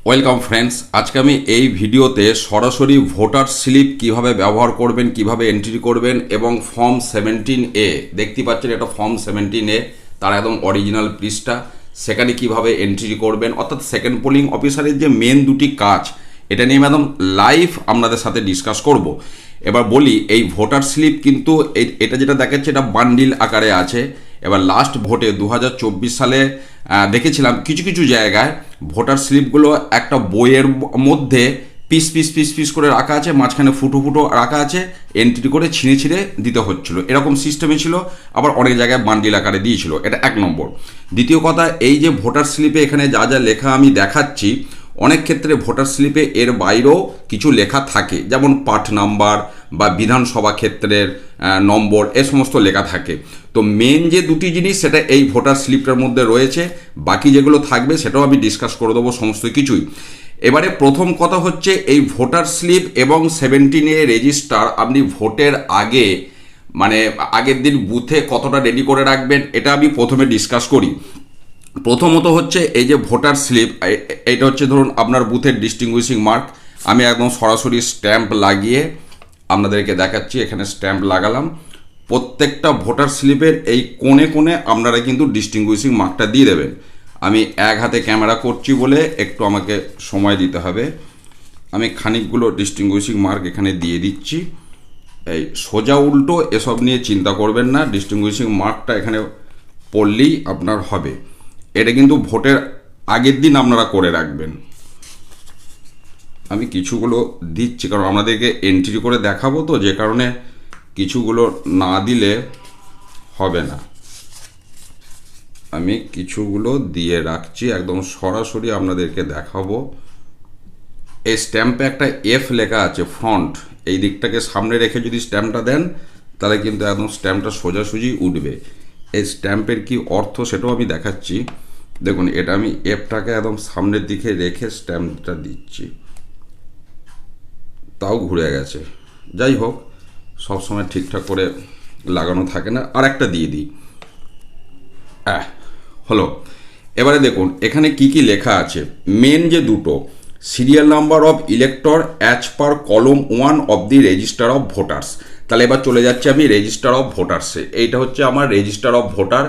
Welcome friends, আজকে আমি এই ভিডিওতে সরাসরি ভোটার স্লিপ কিভাবে ব্যবহার করবেন, কিভাবে এন্ট্রি করবেন এবং ফর্ম 17A দেখতে পাচ্ছেন, এটা ফর্ম 17A তার একদম অরিজিনাল পৃষ্ঠা, সেখানে কিভাবে এন্ট্রি করবেন, অর্থাৎ সেকেন্ড পোলিং অফিসারের যে মেন দুটি কাজ, এটা নিয়ে একদম লাইভ আপনাদের সাথে ডিসকাস করব। এবার বলি, এই ভোটার স্লিপ কিন্তু এটা যেটা দেখাচ্ছে এটা বান্ডিল আকারে আছে। এবার লাস্ট ভোটে 2024 সালে দেখেছিলাম কিছু কিছু জায়গায় ভোটার স্লিপগুলো একটা বইয়ের মধ্যে পিস পিস পিস পিস করে রাখা আছে, মাঝখানে ফুটো ফুটো রাখা আছে, এন্ট্রি করে ছিঁড়ে ছিঁড়ে দিতে হচ্ছিল, এরকম সিস্টেমে ছিল। আবার অনেক জায়গায় বান্ডিল আকারে দিয়েছিল, এটা এক নম্বর। দ্বিতীয় কথা, এই যে ভোটার স্লিপে এখানে যা যা লেখা আমি দেখাচ্ছি, অনেক ক্ষেত্রে ভোটার স্লিপে এর বাইরেও কিছু লেখা থাকে, যেমন পার্ট নাম্বার বা বিধানসভা ক্ষেত্রের নম্বর, এ সমস্ত লেখা থাকে। তো মেন যে দুটি জিনিস সেটা এই ভোটার স্লিপটার মধ্যে রয়েছে, বাকি যেগুলো থাকবে সেটাও আমি ডিসকাস করে দেবো সমস্ত কিছুই। এবারে প্রথম কথা হচ্ছে, এই ভোটার স্লিপ এবং 17A রেজিস্টার আপনি ভোটের আগে, মানে আগের দিন বুথে কতটা রেডি করে রাখবেন, এটা আমি প্রথমে ডিসকাস করি। প্রথমত হচ্ছে এই যে ভোটার স্লিপ, এটা হচ্ছে ধরুন আপনার বুথের ডিস্টিংগুইশিং মার্ক। আমি একদম সরাসরি স্ট্যাম্প লাগিয়ে আপনাদেরকে দেখাচ্ছি, এখানে স্ট্যাম্প লাগালাম। প্রত্যেকটা ভোটার স্লিপের এই কোণে কোণে আপনারা কিন্তু ডিস্টিংগুইশিং মার্কটা দিয়ে দেবেন। আমি এক হাতে ক্যামেরা করছি বলে একটু আমাকে সময় দিতে হবে। আমি খানিকগুলো ডিস্টিংগুইশিং মার্ক এখানে দিয়ে দিচ্ছি। এই সোজা উল্টো এসব নিয়ে চিন্তা করবেন না, ডিস্টিংগুইশিং মার্কটা এখানে পড়লেই আপনার হবে। এটা কিন্তু ভোটের আগের দিন আপনারা করে রাখবেন। আমি কিছুগুলো দিচ্ছি কারণ আপনাদেরকে এন্ট্রি করে দেখাবো, তো যে কারণে কিছুগুলো না দিলে হবে না। আমি কিছুগুলো দিয়ে রাখছি, একদম সরাসরি আপনাদেরকে দেখাবো। এই স্ট্যাম্পে একটা এফ লেখা আছে ফ্রন্ট, এই দিকটাকে সামনে রেখে যদি স্ট্যাম্পটা দেন তাহলে কিন্তু একদম স্ট্যাম্পটা সোজাসুজি উঠবে। এই স্ট্যাম্পের কি অর্থ সেটাও আমি দেখাচ্ছি। দেখুন, এটা আমি এফটাকে একদম সামনের দিকে রেখে স্ট্যাম্পটা দিচ্ছি, তাও ঘুরে গেছে। যাই হোক, সবসময় ঠিকঠাক করে লাগানো থাকে না, আর একটা দিয়ে দিই। হলো। এবারে দেখুন এখানে কি কি লেখা আছে। মেন যে দুটো, serial number of elector as per কলম 1 of the register of voters. তাহলে এবার চলে যাচ্ছে আমি রেজিস্টার অফ ভোটার্সে। এইটা হচ্ছে আমার রেজিস্টার অফ ভোটার,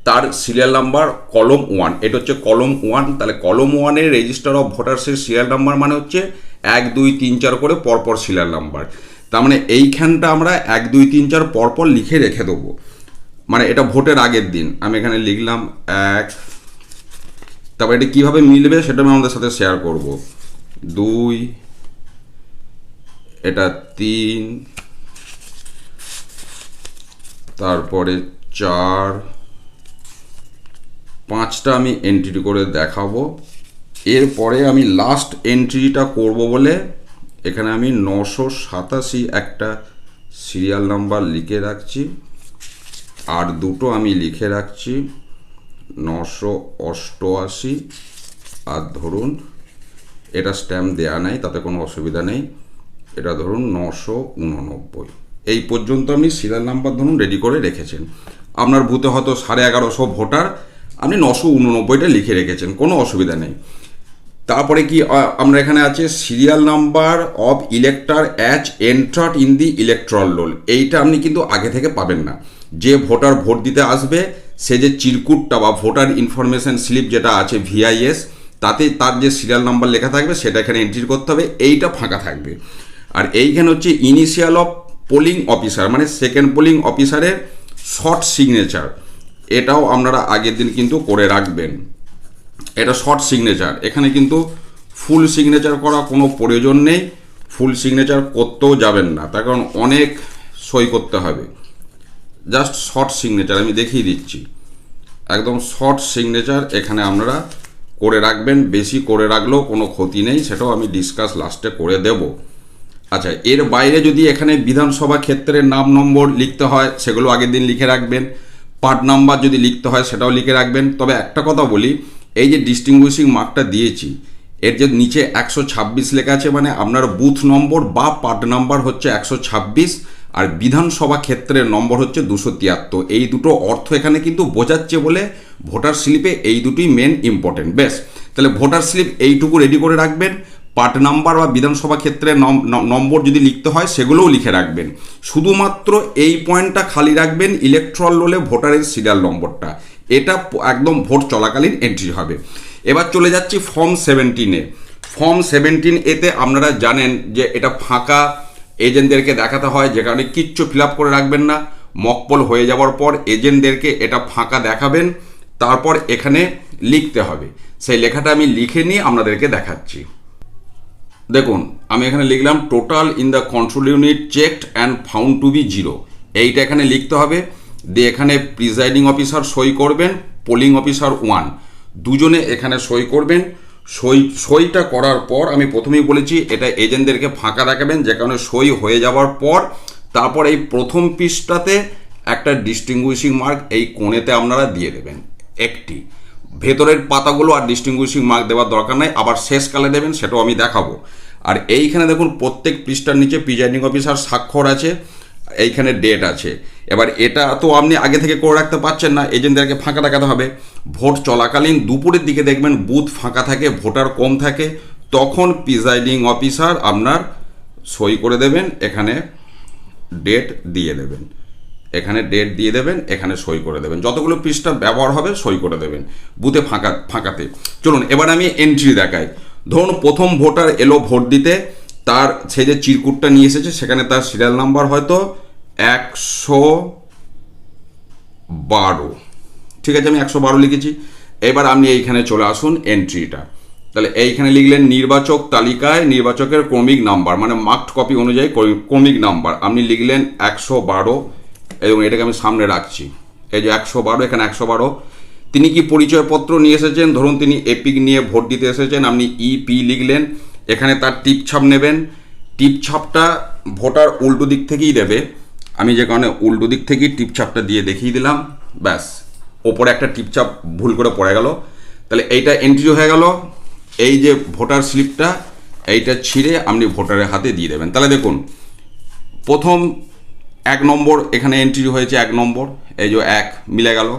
তার সিরিয়াল নাম্বার কলম 1, এটা হচ্ছে কলম 1। তাহলে কলম 1-এর রেজিস্টার অফ ভোটার্সের সিরিয়াল নাম্বার মানে হচ্ছে 1 2 3 4 করে পরপর সিরিয়াল নাম্বার। তার মানে এইখানটা আমরা 1 2 3 4 পরপর লিখে রেখে দেবো, মানে এটা ভোটের আগের দিন। আমি এখানে লিখলাম 1, তারপর এটা কীভাবে মিলবে সেটা আমি আমাদের সাথে শেয়ার করব। 2, এটা 3, তারপরে 4, 5টা আমি এন্ট্রি করে দেখাবো। এরপরে আমি লাস্ট এন্ট্রিটা করব বলে এখানে আমি 987 একটা সিরিয়াল নাম্বার লিখে রাখছি, আর দুটো আমি লিখে রাখছি 988। আর ধরুন এটা স্ট্যাম্প দেয়া নাই, তাতে কোনো অসুবিধা নেই, এটা ধরুন 989। এই পর্যন্ত আমি সিরিয়াল নাম্বার ধরুন রেডি করে রেখেছেন। আপনার বুথে হয়তো 1150 ভোটার, আপনি 989টা লিখে রেখেছেন, কোনো অসুবিধা নেই। তারপরে কি আমরা এখানে আছে serial number of elector as entered in the electoral roll. এইটা আপনি কিন্তু আগে থেকে পাবেন না। যে ভোটার ভোট দিতে আসবে, সে যে চিরকুটটা বা ভোটার ইনফরমেশন স্লিপ যেটা আছে VIS, তাতে তার যে সিরিয়াল নাম্বার লেখা থাকবে সেটা এখানে এন্ট্রি করতে হবে, এইটা ফাঁকা থাকবে। আর এইখানে হচ্ছে ইনিশিয়াল অফ পোলিং অফিসার, মানে সেকেন্ড পোলিং অফিসারের শর্ট সিগনেচার, এটাও আপনারা আগের দিন কিন্তু করে রাখবেন। এটা শর্ট সিগনেচার, এখানে কিন্তু ফুল সিগনেচার করা কোনো প্রয়োজন নেই, ফুল সিগনেচার করতেও যাবেন না, তার কারণ অনেক সই করতে হবে। জাস্ট শর্ট সিগনেচার আমি দেখিয়ে দিচ্ছি, একদম শর্ট সিগনেচার এখানে আপনারা করে রাখবেন। বেশি করে রাখলেও কোনো ক্ষতি নেই, সেটাও আমি ডিসকাস লাস্টে করে দেব। আচ্ছা, এর বাইরে যদি এখানে বিধানসভা ক্ষেত্রের নাম নম্বর লিখতে হয় সেগুলো আগের দিন লিখে রাখবেন, পার্ট নাম্বার যদি লিখতে হয় সেটাও লিখে রাখবেন। তবে একটা কথা বলি, এই যে ডিস্টিংগুইশিং মার্কটা দিয়েছি, এর যে নিচে 126 লেখা আছে, মানে আপনার বুথ নম্বর বা পার্ট নাম্বার হচ্ছে 126, আর বিধানসভা ক্ষেত্রের নম্বর হচ্ছে 273। এই দুটো অর্থ এখানে কিন্তু বোঝাচ্ছে বলে ভোটার স্লিপে এই দুটোই মেন ইম্পর্টেন্ট। বেশ, তাহলে ভোটার স্লিপ এইটুকু রেডি করে রাখবেন। পার্ট নাম্বার বা বিধানসভা ক্ষেত্রে নম্বর যদি লিখতে হয় সেগুলোও লিখে রাখবেন। শুধুমাত্র এই পয়েন্টটা খালি রাখবেন, ইলেকট্রাল রোলে ভোটারের সিরিয়াল নম্বরটা, এটা একদম ভোট চলাকালীন এন্ট্রি হবে। এবার চলে যাচ্ছি ফর্ম 17A। ফর্ম 17A-তে আপনারা জানেন যে এটা ফাঁকা এজেন্টদেরকে দেখাতে হয়, যেখানে কিচ্ছু ফিল আপ করে রাখবেন না। মকপল হয়ে যাওয়ার পর এজেন্টদেরকে এটা ফাঁকা দেখাবেন, তারপর এখানে লিখতে হবে। সেই লেখাটা আমি লিখে নিয়ে আপনাদেরকে দেখাচ্ছি। দেখুন আমি এখানে লিখলাম total in the control unit checked and found to be 0, এইটা এখানে লিখতে হবে। দিয়ে এখানে প্রিজাইডিং অফিসার সই করবেন, পোলিং অফিসার 1 দুজনে এখানে সই করবেন। সইটা করার পর আমি প্রথমেই বলেছি এটা এজেন্টদেরকে ফাঁকা দেখাবেন, যে কারণে সই হয়ে যাওয়ার পর তারপর এই প্রথম পৃষ্ঠাতে একটা ডিস্টিংগুইশিং মার্ক এই কোণেতে আপনারা দিয়ে দেবেন একটি। ভেতরের পাতাগুলো আর ডিস্টিংগুইশিং মার্ক দেওয়ার দরকার নাই, আবার শেষকালে দেবেন, সেটাও আমি দেখাবো। আর এইখানে দেখুন প্রত্যেক পৃষ্ঠার নিচে প্রিজাইডিং অফিসার স্বাক্ষর আছে, এইখানে ডেট আছে। এবার এটা তো আপনি আগে থেকে করে রাখতে পারছেন না, এজেন্টদেরকে ফাঁকা দেখাতে হবে। ভোট চলাকালীন দুপুরের দিকে দেখবেন বুথ ফাঁকা থাকে, ভোটার কম থাকে, তখন প্রিজাইডিং অফিসার আপনার সই করে দেবেন, এখানে ডেট দিয়ে দেবেন, এখানে ডেট দিয়ে দেবেন, এখানে সই করে দেবেন। যতগুলো পৃষ্ঠা ব্যবহার হবে সই করে দেবেন বুথে ফাঁকাতে। চলুন এবার আমি এন্ট্রি দেখাই। ধরুন প্রথম ভোটার এলো ভোট দিতে, তার সে যে চিরকুটটা নিয়ে এসেছে সেখানে তার সিরিয়াল নাম্বার হয়তো 112, ঠিক আছে, আমি 112 লিখেছি। এবার আপনি এইখানে চলে আসুন এন্ট্রিটা। তাহলে এইখানে লিখলেন নির্বাচক তালিকায় নির্বাচকের ক্রমিক নাম্বার, মানে মার্কড কপি অনুযায়ী ক্রমিক নাম্বার আপনি লিখলেন 112, এবং এটাকে আমি সামনে রাখছি। এই যে 112, এখানে 112। তিনি কি পরিচয়পত্র নিয়ে এসেছেন, ধরুন তিনি এপিক নিয়ে ভোট দিতে এসেছেন, আপনি ইপি লিখলেন। এখানে তার টিপছাপ নেবেন, টিপছাপটা ভোটার উল্টো দিক থেকেই দেবে, আমি যে কারণে উল্টো দিক থেকেই টিপছাপটা দিয়ে দেখিয়ে দিলাম। ব্যাস, ওপরে একটা টিপছাপ ভুল করে পড়ে গেল। তাহলে এইটা এন্ট্রি হয়ে গেল। এই যে ভোটার স্লিপটা এইটা ছিঁড়ে আপনি ভোটারের হাতে দিয়ে দেবেন। তাহলে দেখুন প্রথম 1 নম্বর এখানে এন্ট্রি হয়েছে, 1 নম্বর, এই যে 1 মিলে গেল,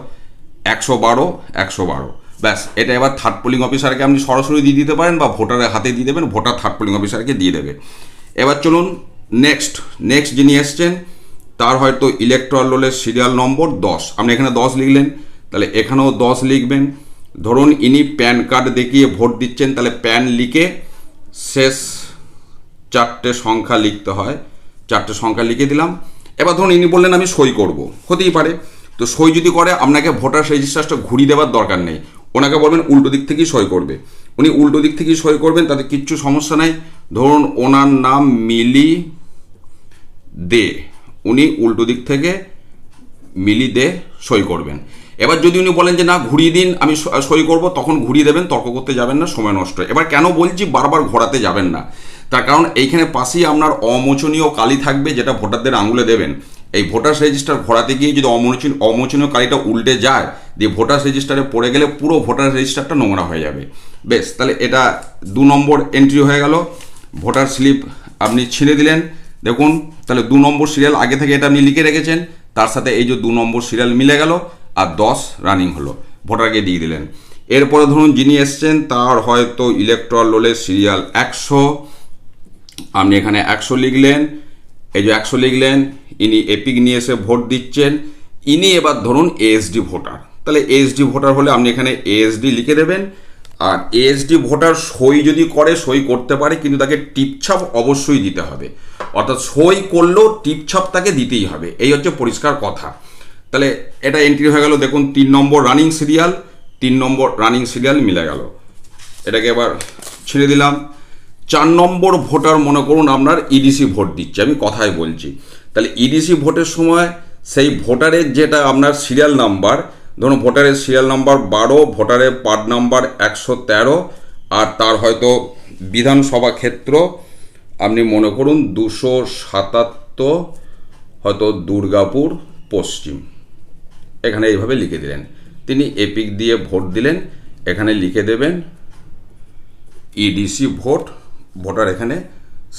112। ব্যাস, এটা এবার থার্ড পোলিং অফিসারকে আপনি সরাসরি দিয়ে দিতে পারেন বা ভোটারের হাতে দিয়ে দেবেন, ভোটার থার্ড পোলিং অফিসারকে দিয়ে দেবে। এবার চলুন নেক্সট যিনি এসছেন তার হয়তো ইলেকট্রাল রোলের সিরিয়াল নম্বর 10, আপনি এখানে 10 লিখলেন, তাহলে এখানেও 10 লিখবেন। ধরুন ইনি প্যান কার্ড দেখিয়ে ভোট দিচ্ছেন, তাহলে প্যান লিখে শেষ 4টে সংখ্যা লিখতে হয়, 4টে সংখ্যা লিখে দিলাম। এবার ধরুন ইনি বললেন আমি সই করব, হতেই পারে, তো সই যদি করে আপনাকে ভোটার রেজিস্টারটা ঘুরিয়ে দেওয়ার দরকার নেই, ওনাকে বলবেন উল্টো দিক থেকেই সই করবে, উনি উল্টো দিক থেকেই সই করবেন, তাতে কিচ্ছু সমস্যা নাই। ধরুন ওনার নাম মিলি দে, উনি উল্টো দিক থেকে মিলি দে সই করবেন। এবার যদি উনি বলেন যে না ঘুরিয়ে দিন আমি সই করব, তখন ঘুরিয়ে দেবেন, তর্ক করতে যাবেন না, সময় নষ্ট। এবার কেন বলছি বারবার ঘোরাতে যাবেন না, তার কারণ এইখানে পাশেই আপনার অমোচনীয় কালি থাকবে, যেটা ভোটারদের আঙুলে দেবেন। এই ভোটার রেজিস্টার ঘোরাতে গিয়ে যদি অমোচনীয় কালিটা উল্টে যায়, দিয়ে ভোটার রেজিস্টারে পড়ে গেলে পুরো ভোটার রেজিস্টারটা নোংরা হয়ে যাবে। বেশ, তাহলে এটা 2 নম্বর এন্ট্রি হয়ে গেল। ভোটার স্লিপ আপনি ছিঁড়ে দিলেন, দেখুন তাহলে 2 নম্বর সিরিয়াল আগে থেকে এটা আপনি লিখে রেখেছেন, তার সাথে এই যে 2 নম্বর সিরিয়াল মিলে গেল, আর 10 রানিং হলো, ভোটারকে দিয়ে দিলেন। এরপরে ধরুন যিনি এসছেন তার হয়তো ইলেকট্রাল রোলের সিরিয়াল 100, আপনি এখানে 100 লিখলেন, এই যে 100 লিখলেন। ইনি এপিক নিয়ে এসে ভোট দিচ্ছেন, ইনি এবার ধরুন এএসডি ভোটার, তাহলে এএসডি ভোটার হলে আপনি এখানে এএসডি লিখে দেবেন। আর এএসডি ভোটার সই যদি করে সই করতে পারে, কিন্তু তাকে টিপছাপ অবশ্যই দিতে হবে, অর্থাৎ সই করলেও টিপছাপ তাকে দিতেই হবে, এই হচ্ছে পরিষ্কার কথা। তাহলে এটা এন্ট্রি হয়ে গেল। দেখুন 3 নম্বর রানিং সিরিয়াল, 3 নম্বর রানিং সিরিয়াল মিলে গেল, এটাকে এবার ছেড়ে দিলাম। 4 নম্বর ভোটার মনে করুন আপনার ইডিসি ভোট দিচ্ছে, আমি কথাই বলছি। তাহলে ইডিসি ভোটের সময় সেই ভোটারের যেটা আপনার সিরিয়াল নাম্বার, ধরুন ভোটারের সিরিয়াল নাম্বার 12, ভোটারের পার্ট নাম্বার 113, আর তার হয়তো বিধানসভা ক্ষেত্র আপনি মনে করুন 277, হয়তো দুর্গাপুর পশ্চিম, এখানে এইভাবে লিখে দিলেন। তিনি এপিক দিয়ে ভোট দিলেন, এখানে লিখে দেবেন ইডিসি ভোট, ভোটার এখানে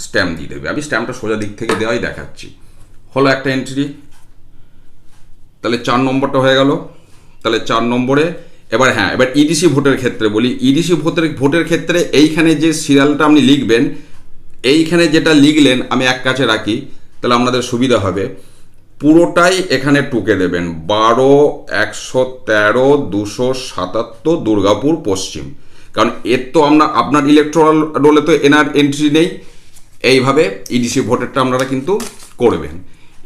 স্ট্যাম্প দিয়ে দেবে। আমি স্ট্যাম্পটা সোজা দিক থেকে দেওয়াই দেখাচ্ছি। হলো একটা এন্ট্রি, তাহলে 4 নম্বরটা হয়ে গেল। তাহলে 4 নম্বরে এবার হ্যাঁ, এবার ইডিসি ভোটের ক্ষেত্রে বলি। ইডিসি ভোটের ক্ষেত্রে এইখানে যে সিরিয়ালটা আপনি লিখবেন, এইখানে যেটা লিখলেন আমি এক কাছে রাখি, তাহলে আপনাদের সুবিধা হবে। পুরোটাই এখানে টুকে দেবেন 12-113-277 দুর্গাপুর পশ্চিম, কারণ এর তো আপনার ইলেকট্রাল রোলে তো এনার এন্ট্রি নেই। এইভাবে ইডিসি ভোটারটা আপনারা কিন্তু করবেন।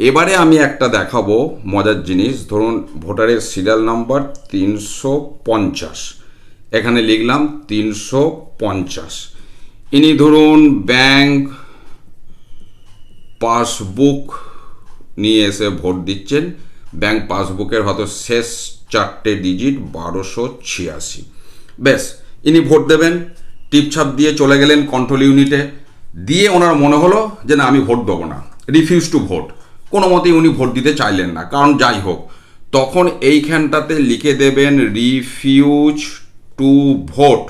এবারে আমি একটা দেখাবো মজার জিনিস। ধরুন ভোটারের সিরিয়াল নাম্বার 350, এখানে লিখলাম 350। ইনি ধরুন ব্যাংক পাসবুক নিয়ে এসে ভোট দিচ্ছেন। ব্যাংক পাসবুকের হয়তো শেষ 4টে ডিজিট 1286। বেশ, ইনি ভোট দেবেন, টিপছাপ দিয়ে চলে গেলেন কন্ট্রোল ইউনিটে। দিয়ে ওনার মনে হলো যে না আমি ভোট দেবো না, রিফিউজ টু ভোট, কোনো মতেই উনি ভোট দিতে চাইলেন না, কারণ যাই হোক, তখন এইখানটাতে লিখে দেবেন রিফিউজ টু ভোট,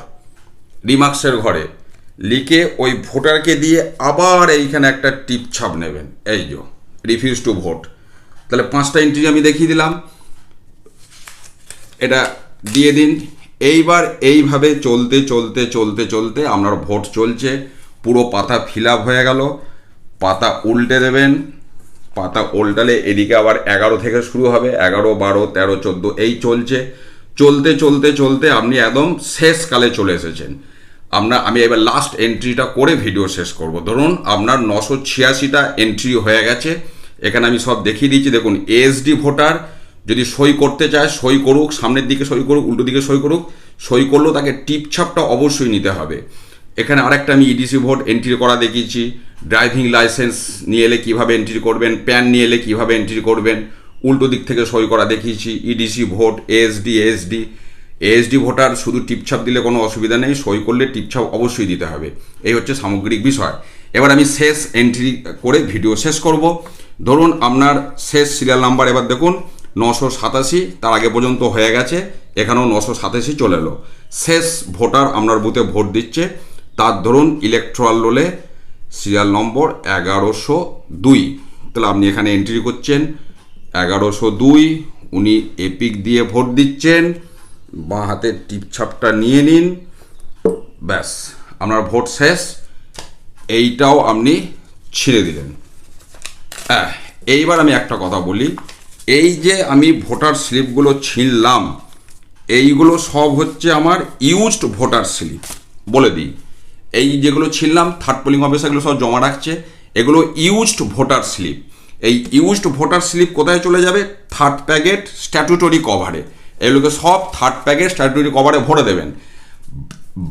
রিমার্কসের ঘরে লিখে ওই ভোটারকে দিয়ে আবার এইখানে একটা টিপছাপ নেবেন, এই যে রিফিউজ টু ভোট। তাহলে 5টা এন্ট্রি আমি দেখিয়ে দিলাম, এটা দিয়ে দিন। এইবার এইভাবে চলতে চলতে চলতে চলতে আপনার ভোট চলছে, পুরো পাতা ফিল আপ হয়ে গেল। পাতা উল্টে দেবেন, পাতা উল্টালে এদিকে আবার 11 থেকে শুরু হবে, 11, 12, 13, 14 এই চলছে। চলতে চলতে চলতে আপনি একদম শেষকালে চলে এসেছেন। আমি এবার লাস্ট এন্ট্রিটা করে ভিডিও শেষ করব। ধরুন আপনার 986টা এন্ট্রি হয়ে গেছে, এখানে আমি সব দেখিয়ে দিচ্ছি। দেখুন এসডি ভোটার যদি সই করতে চায় সই করুক, সামনের দিকে সই করুক, উল্টো দিকে সই করুক, সই করলেও তাকে টিপছাপটা অবশ্যই নিতে হবে। এখানে আরেকটা আমি ইডিসি ভোট এন্ট্রি করা দেখিয়েছি। ড্রাইভিং লাইসেন্স নিয়ে এলে কীভাবে এন্ট্রি করবেন, প্যান নিয়ে এলে কীভাবে এন্ট্রি করবেন, উল্টো দিক থেকে সই করা দেখিয়েছি। ইডিসি ভোট এএসডি ভোটার শুধু টিপছাপ দিলে কোনো অসুবিধা নেই, সই করলে টিপছাপ অবশ্যই দিতে হবে। এই হচ্ছে সামগ্রিক বিষয়। এবার আমি শেষ এন্ট্রি করে ভিডিও শেষ করব। ধরুন আপনার শেষ সিরিয়াল নাম্বার এবার দেখুন 987, তার আগে পর্যন্ত হয়ে গেছে, এখানেও 987 চলে এলো। শেষ ভোটার আপনার বুথে ভোট দিচ্ছে, তার ধরুন ইলেকট্রাল রোলে সিরিয়াল নম্বর 1102। তাহলে আপনি এখানে এন্ট্রি করছেন 1102, উনি এপিক দিয়ে ভোট দিচ্ছেন, বাঁ হাতের টিপছাপটা নিয়ে নিন, ব্যাস আপনার ভোট শেষ। এইটাও আপনি ছিঁড়ে দিলেন। এইবার আমি একটা কথা বলি, এই যে আমি ভোটার স্লিপগুলো ছিঁড়লাম, এইগুলো সব হচ্ছে আমার ইউজড ভোটার স্লিপ। বলে দিই, এই যেগুলো ছিঁড়লাম থার্ড পোলিং অফিসার এগুলো সব জমা রাখছে, এগুলো ইউজড ভোটার স্লিপ। এই ইউজড ভোটার স্লিপ কোথায় চলে যাবে? থার্ড প্যাকেট স্ট্যাটুটরি কভারে। এগুলোকে সব থার্ড প্যাকেট স্ট্যাটুটরি কভারে ভরে দেবেন।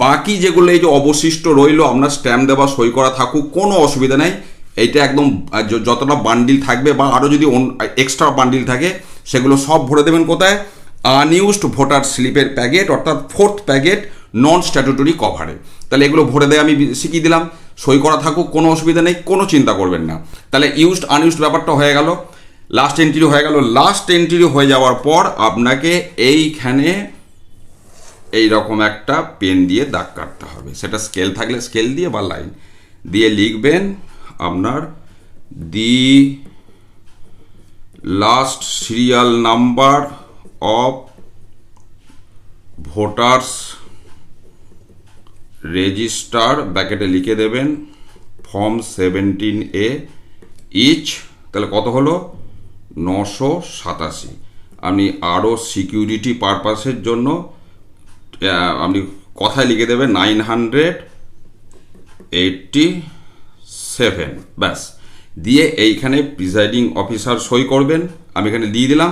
বাকি যেগুলো এই যে অবশিষ্ট রইল, আপনার স্ট্যাম্প দেওয়া সই করা থাকুক, কোনো অসুবিধা নেই। এইটা একদম যতটা বান্ডিল থাকবে বা আরও যদি এক্সট্রা বান্ডিল থাকে সেগুলো সব ভরে দেবেন কোথায়? আনইউজড ভোটার স্লিপের প্যাকেট, অর্থাৎ 4th প্যাকেট নন স্ট্যাটুটরি কভারে। তাহলে এগুলো ভরে দেয় আমি শিখিয়ে দিলাম, সই করা থাকুক, কোনো অসুবিধা নেই, কোনো চিন্তা করবেন না। তাহলে ইউজড আনইউজড ব্যাপারটা হয়ে গেল, লাস্ট এন্ট্রি হয়ে গেল। লাস্ট এন্ট্রি হয়ে যাওয়ার পর আপনাকে এইখানে এই রকম একটা পেন দিয়ে দাগ কাটতে হবে, সেটা স্কেল থাকলে স্কেল দিয়ে বা লাইন দিয়ে লিখবেন আপনার the last serial number of voters register, ব্র্যাকেটে লিখে দেবেন ফর্ম 17A ইচ। তাহলে কত হলো? 987। আপনি আরও সিকিউরিটি পারপাসের জন্য আপনি কথায় লিখে দেবেন 987। ব্যাস, দিয়ে এইখানে প্রিসাইডিং অফিসার সই করবেন। আমি এখানে দিয়ে দিলাম।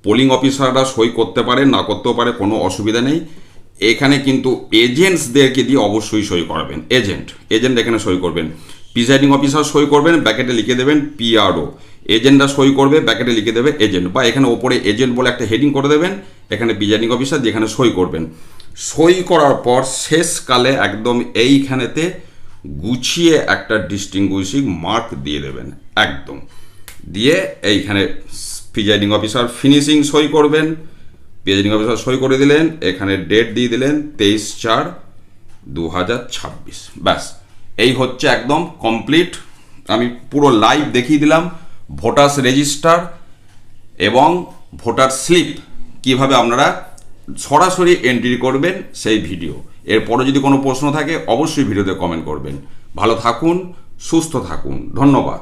পোলিং অফিসাররা সই করতে পারে, না করতেও পারে, কোনো অসুবিধা নেই। এখানে কিন্তু এজেন্টসদেরকে দিয়ে অবশ্যই সই করাবেন। এজেন্ট এখানে সই করবেন। প্রিসাইডিং অফিসার সই করবেন, ব্র্যাকেটে লিখে দেবেন PRO। এজেন্টরা সই করবে, ব্র্যাকেটে লিখে দেবে এজেন্ট, বা এখানে ওপরে এজেন্ট বলে একটা হেডিং করে দেবেন, এখানে প্রিসাইডিং অফিসার যেখানে সই করবেন। সই করার পর শেষকালে একদম এইখানেতে গুছিয়ে একটা ডিস্টিংগুইশিং মার্ক দিয়ে দেবেন একদম, দিয়ে এইখানে প্রিসাইডিং অফিসার ফিনিশিং সই করবেন। প্রিসাইডিং অফিসার সই করে দিলেন, এখানে ডেট দিয়ে দিলেন 23/4/2026। ব্যাস, এই হচ্ছে একদম কমপ্লিট। আমি পুরো লাইভ দেখিয়ে দিলাম ভোটার্স রেজিস্টার এবং ভোটার স্লিপ কিভাবে আপনারা সরাসরি এন্ট্রি করবেন সেই ভিডিও। এরপরে যদি কোনো প্রশ্ন থাকে অবশ্যই ভিডিওতে কমেন্ট করবেন। ভালো থাকুন, সুস্থ থাকুন, ধন্যবাদ।